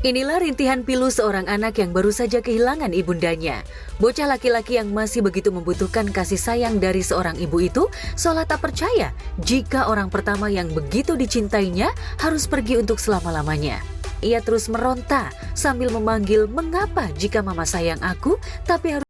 Inilah rintihan pilu seorang anak yang baru saja kehilangan ibundanya. Bocah laki-laki yang masih begitu membutuhkan kasih sayang dari seorang ibu itu seolah tak percaya jika orang pertama yang begitu dicintainya harus pergi untuk selama-lamanya. Ia terus meronta sambil memanggil, "Mengapa jika mama sayang aku, tapi harus..."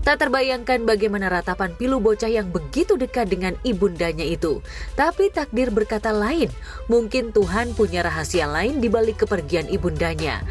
Tak terbayangkan bagaimana ratapan pilu bocah yang begitu dekat dengan ibundanya itu. Tapi takdir berkata lain. Mungkin Tuhan punya rahasia lain di balik kepergian ibundanya.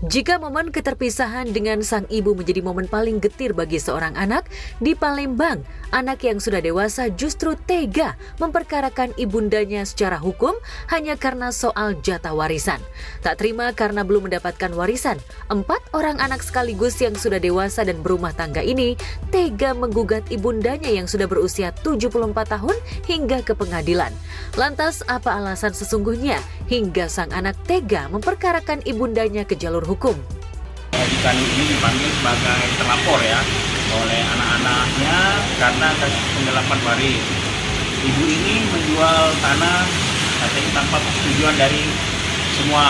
Jika momen keterpisahan dengan sang ibu menjadi momen paling getir bagi seorang anak, di Palembang, anak yang sudah dewasa justru tega memperkarakan ibundanya secara hukum hanya karena soal jatah warisan. Tak terima karena belum mendapatkan warisan, 4 orang anak sekaligus yang sudah dewasa dan berumah tangga ini tega menggugat ibundanya yang sudah berusia 74 tahun hingga ke pengadilan. Lantas apa alasan sesungguhnya hingga sang anak tega memperkarakan ibundanya ke jalur hukum? Kami ini dipanggil sebagai terlapor ya oleh anak-anaknya karena kasus penggelapan waris. Ibu ini menjual tanah katanya tanpa persetujuan dari semua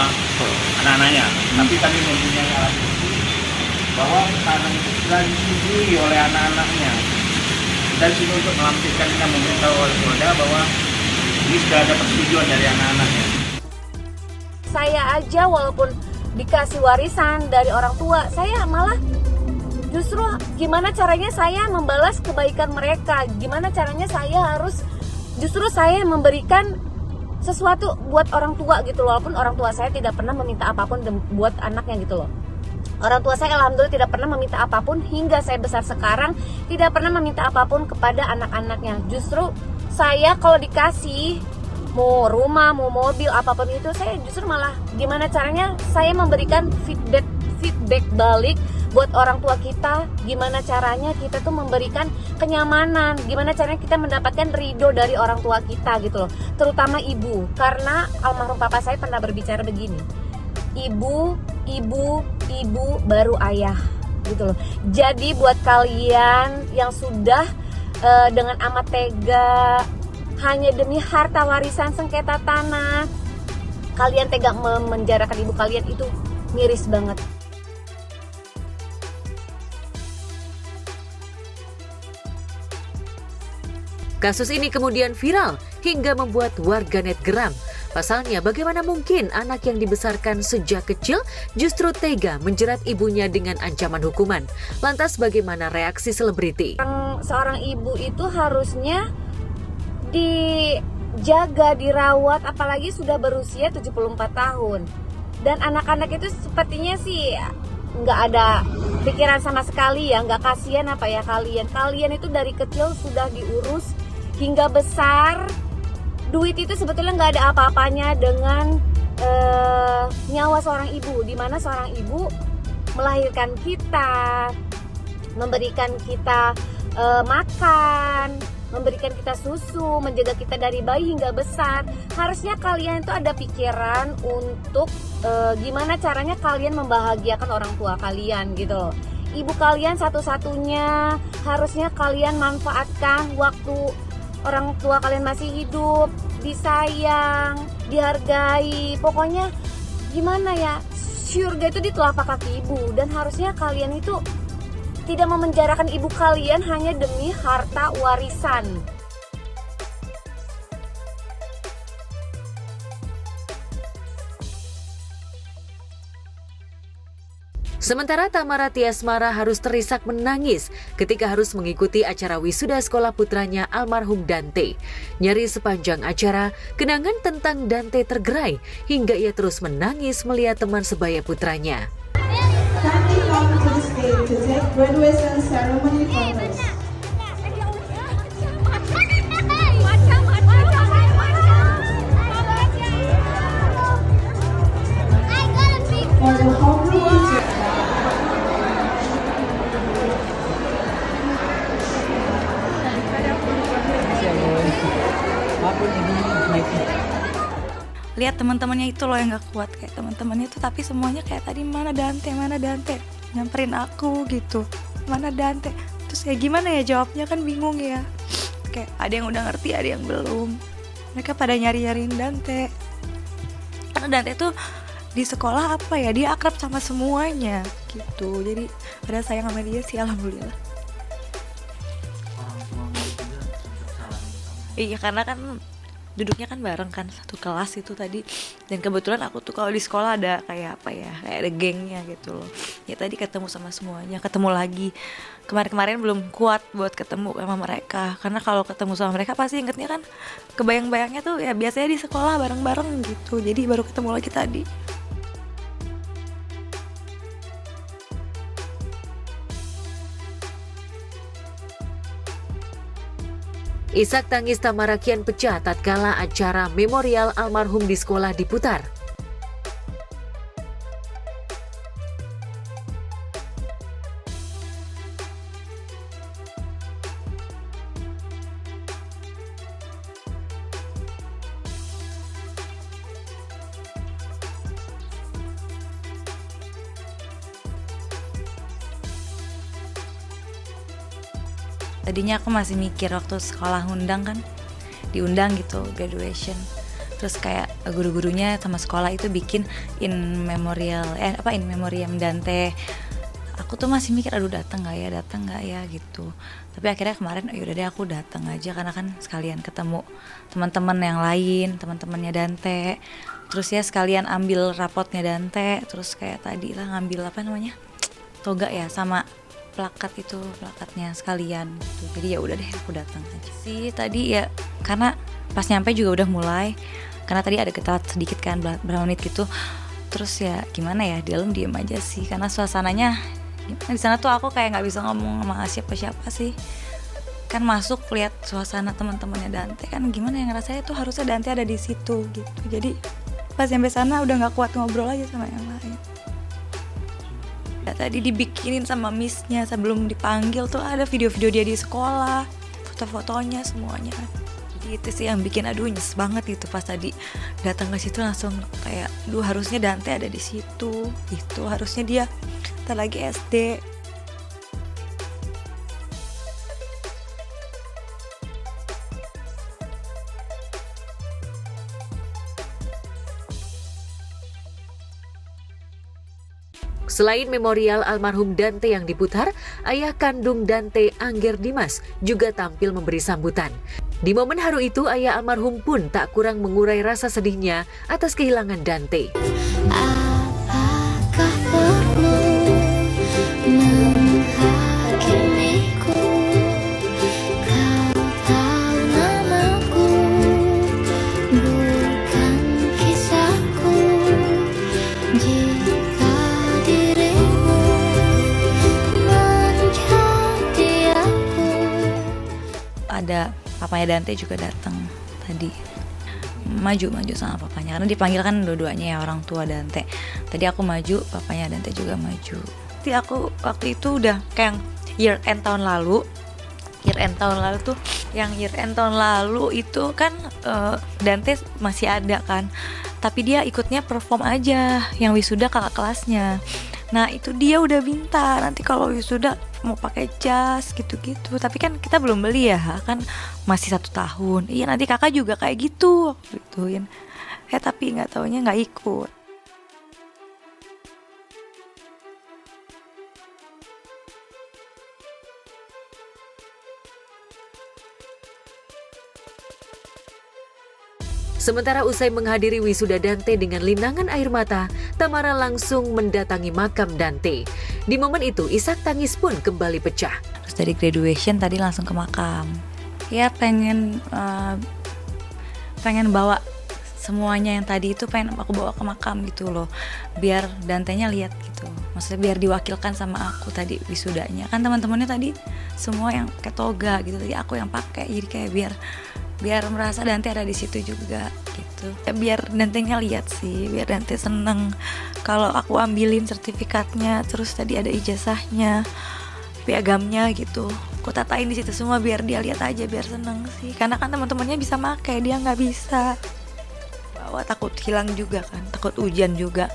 anak-anaknya. Tapi kami mempunyai alat bukti bahwa tanah itu sudah disetujui oleh anak-anaknya. Dan sini untuk melampirkan kita memberitahu oleh Polda bahwa ini sudah ada persetujuan dari anak-anaknya. Saya aja walaupun dikasih warisan dari orang tua, saya malah justru gimana caranya saya membalas kebaikan mereka, gimana caranya saya harus justru saya memberikan sesuatu buat orang tua gitu loh. Walaupun orang tua saya tidak pernah meminta apapun buat anaknya gitu loh. Orang tua saya alhamdulillah tidak pernah meminta apapun hingga saya besar sekarang, tidak pernah meminta apapun kepada anak-anaknya. Justru saya kalau dikasih mau rumah, mau mobil, apapun itu, saya justru malah gimana caranya saya memberikan feedback balik buat orang tua kita, gimana caranya kita tuh memberikan kenyamanan, gimana caranya kita mendapatkan ridho dari orang tua kita gitu loh, terutama ibu, karena almarhum papa saya pernah berbicara begini, ibu baru ayah gitu loh. Jadi buat kalian yang sudah dengan amat tega hanya demi harta warisan sengketa tanah, kalian tega memenjarakan ibu kalian, itu miris banget. Kasus ini kemudian viral hingga membuat warganet geram. Pasalnya, bagaimana mungkin anak yang dibesarkan sejak kecil justru tega menjerat ibunya dengan ancaman hukuman? Lantas bagaimana reaksi selebriti? Seorang ibu itu harusnya dijaga, dirawat, apalagi sudah berusia 74 tahun. Dan anak-anak itu sepertinya sih nggak ada pikiran sama sekali ya, nggak kasihan apa ya kalian. Kalian itu dari kecil sudah diurus hingga besar. Duit itu sebetulnya nggak ada apa-apanya dengan nyawa seorang ibu, di mana seorang ibu melahirkan kita, memberikan kita makan, memberikan kita susu, menjaga kita dari bayi hingga besar. Harusnya kalian itu ada pikiran untuk gimana caranya kalian membahagiakan orang tua kalian gitu loh. Ibu kalian satu-satunya, harusnya kalian manfaatkan waktu orang tua kalian masih hidup, disayang, dihargai. Pokoknya gimana ya, surga itu di telapak kaki ibu. Dan harusnya kalian itu tidak memenjarakan ibu kalian hanya demi harta warisan. Sementara Tamara Tiasmara harus terisak menangis ketika harus mengikuti acara wisuda sekolah putranya almarhum Dante. Nyari sepanjang acara, kenangan tentang Dante tergerai hingga ia terus menangis melihat teman sebaya putranya. Kindly come to the stage to take graduation ceremony photos. For the homeroom teacher. Lihat teman-temannya itu loh yang gak kuat, kayak teman-temannya itu, tapi semuanya kayak tadi mana Dante nyamperin aku gitu, mana Dante, terus kayak gimana ya jawabnya, kan bingung ya, kayak ada yang udah ngerti ada yang belum. Mereka pada nyari-nyariin Dante karena Dante tuh di sekolah apa ya, dia akrab sama semuanya gitu, jadi pada sayang sama dia sih, alhamdulillah. Iya, karena kan duduknya kan bareng kan, satu kelas itu tadi. Dan kebetulan aku tuh kalau di sekolah ada kayak apa ya, kayak ada gengnya gitu loh. Ya tadi ketemu sama semuanya, ketemu lagi. Kemarin-kemarin belum kuat buat ketemu sama mereka, karena kalau ketemu sama mereka pasti ingetnya kan, kebayang-bayangnya tuh ya biasanya di sekolah bareng-bareng gitu. Jadi baru ketemu lagi tadi. Isak tangis Tamara kian pecah tatkala acara memorial almarhum di sekolah diputar. Tadinya aku masih mikir waktu sekolah ngundang kan, diundang gitu graduation, terus kayak guru-gurunya sama sekolah itu bikin in memoriam Dante. Aku tuh masih mikir aduh datang nggak ya gitu. Tapi akhirnya kemarin yaudah deh aku datang aja, karena kan sekalian ketemu teman-teman yang lain, teman-temannya Dante. Terus ya sekalian ambil rapotnya Dante, terus kayak tadi lah ngambil toga ya sama plakatnya sekalian gitu. Jadi ya udah deh aku datang aja sih tadi ya, karena pas nyampe juga udah mulai, karena tadi ada getaran sedikit kan berapa menit gitu. Terus ya gimana ya, di dalam diem aja sih, karena suasananya di sana tuh aku kayak nggak bisa ngomong sama siapa sih, kan masuk lihat suasana teman-temannya Dante kan gimana ya, ngerasanya tuh harusnya Dante ada di situ gitu. Jadi pas sampai sana udah nggak kuat ngobrol aja sama yang lain. Ya, tadi dibikinin sama missnya sebelum dipanggil tuh ada video-video dia di sekolah, foto-fotonya semuanya. Jadi itu sih yang bikin nyes banget gitu pas tadi datang ke situ, langsung kayak harusnya Dante ada di situ gitu, harusnya dia lagi SD. Selain memorial almarhum Dante yang diputar, ayah kandung Dante, Angger Dimas, juga tampil memberi sambutan. Di momen haru itu, ayah almarhum pun tak kurang mengurai rasa sedihnya atas kehilangan Dante. Apakah perlu menghakimiku? Kau tahu namaku, bukan kisahku. Jika dirimu menjadi aku. Ada papanya Dante juga datang tadi, maju sama papanya, karena dipanggil kan dua-duanya ya orang tua Dante. Tadi aku maju, papanya Dante juga maju. Jadi aku waktu itu udah kayak year end tahun lalu, year end tahun lalu tuh, yang year end tahun lalu itu kan Dante masih ada kan, tapi dia ikutnya perform aja, yang wisuda kakak kelasnya. Nah itu dia udah minta nanti kalau wisuda mau pakai jas gitu-gitu, tapi kan kita belum beli ya, kan masih 1 tahun. Iya nanti kakak juga kayak gitu, aku gituin. Tapi nggak taunya nggak ikut. Sementara usai menghadiri wisuda Dante dengan linangan air mata, Tamara langsung mendatangi makam Dante. Di momen itu, isak tangis pun kembali pecah. Terus dari graduation tadi langsung ke makam. Ya pengen bawa semuanya yang tadi itu, pengen aku bawa ke makam gitu loh, biar Dantenya lihat gitu. Maksudnya biar diwakilkan sama aku tadi wisudanya. Kan teman-temannya tadi semua yang kayak toga gitu, tadi aku yang pakai. Jadi kayak biar merasa Dante ada di situ juga gitu. Ya, biar Dantenya lihat sih, biar Dante seneng kalau aku ambilin sertifikatnya, terus tadi ada ijazahnya, piagamnya gitu. Aku tatain di situ semua biar dia lihat aja, biar seneng sih. Karena kan teman-temannya bisa pakai, dia nggak bisa. Bawa takut hilang juga kan, takut hujan juga.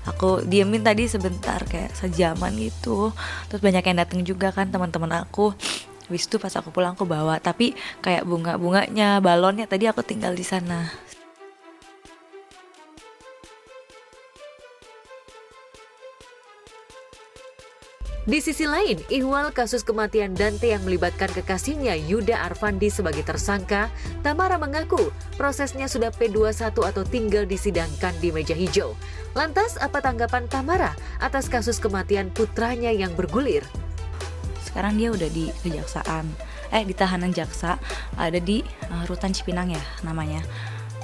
Aku diemin tadi sebentar kayak sejaman gitu. Terus banyak yang datang juga kan teman-teman aku. Habis itu pas aku pulang aku bawa, tapi kayak bunga-bunganya, balonnya tadi aku tinggal di sana. Di sisi lain, ihwal kasus kematian Dante yang melibatkan kekasihnya Yuda Arfandi sebagai tersangka, Tamara mengaku prosesnya sudah P21 atau tinggal disidangkan di meja hijau. Lantas, apa tanggapan Tamara atas kasus kematian putranya yang bergulir? Sekarang dia udah di kejaksaan, di tahanan jaksa, ada di Rutan Cipinang ya namanya.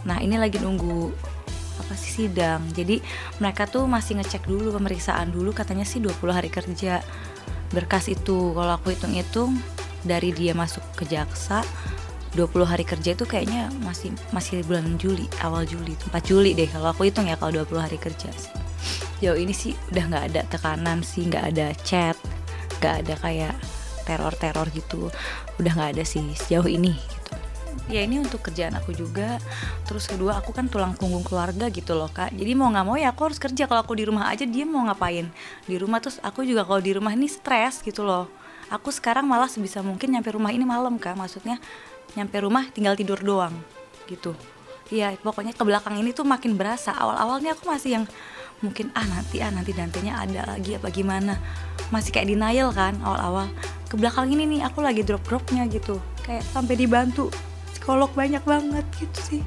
Nah ini lagi nunggu sidang. Jadi mereka tuh masih ngecek dulu, pemeriksaan dulu, katanya sih 20 hari kerja berkas itu. Kalau aku hitung-hitung dari dia masuk ke jaksa 20 hari kerja itu kayaknya masih bulan Juli, awal Juli, 4 Juli deh kalau aku hitung ya, kalau 20 hari kerja sih. Jauh ini sih udah nggak ada tekanan sih, nggak ada chat, nggak ada kayak teror gitu, udah nggak ada sih sejauh ini gitu. Ya ini untuk kerjaan aku juga. Terus kedua, aku kan tulang punggung keluarga gitu loh Kak. Jadi mau nggak mau ya aku harus kerja. Kalau aku di rumah aja, dia mau ngapain di rumah. Terus aku juga kalau di rumah ini stres gitu loh. Aku sekarang malah sebisa mungkin nyampe rumah ini malam Kak. Maksudnya nyampe rumah tinggal tidur doang gitu. Iya pokoknya ke belakang ini tuh makin berasa. Awal-awalnya aku masih yang mungkin nanti Dantenya ada lagi apa gimana, masih kayak denial kan awal-awal. Ke belakang ini nih aku lagi drop-dropnya gitu, kayak sampai dibantu psikolog banyak banget gitu sih.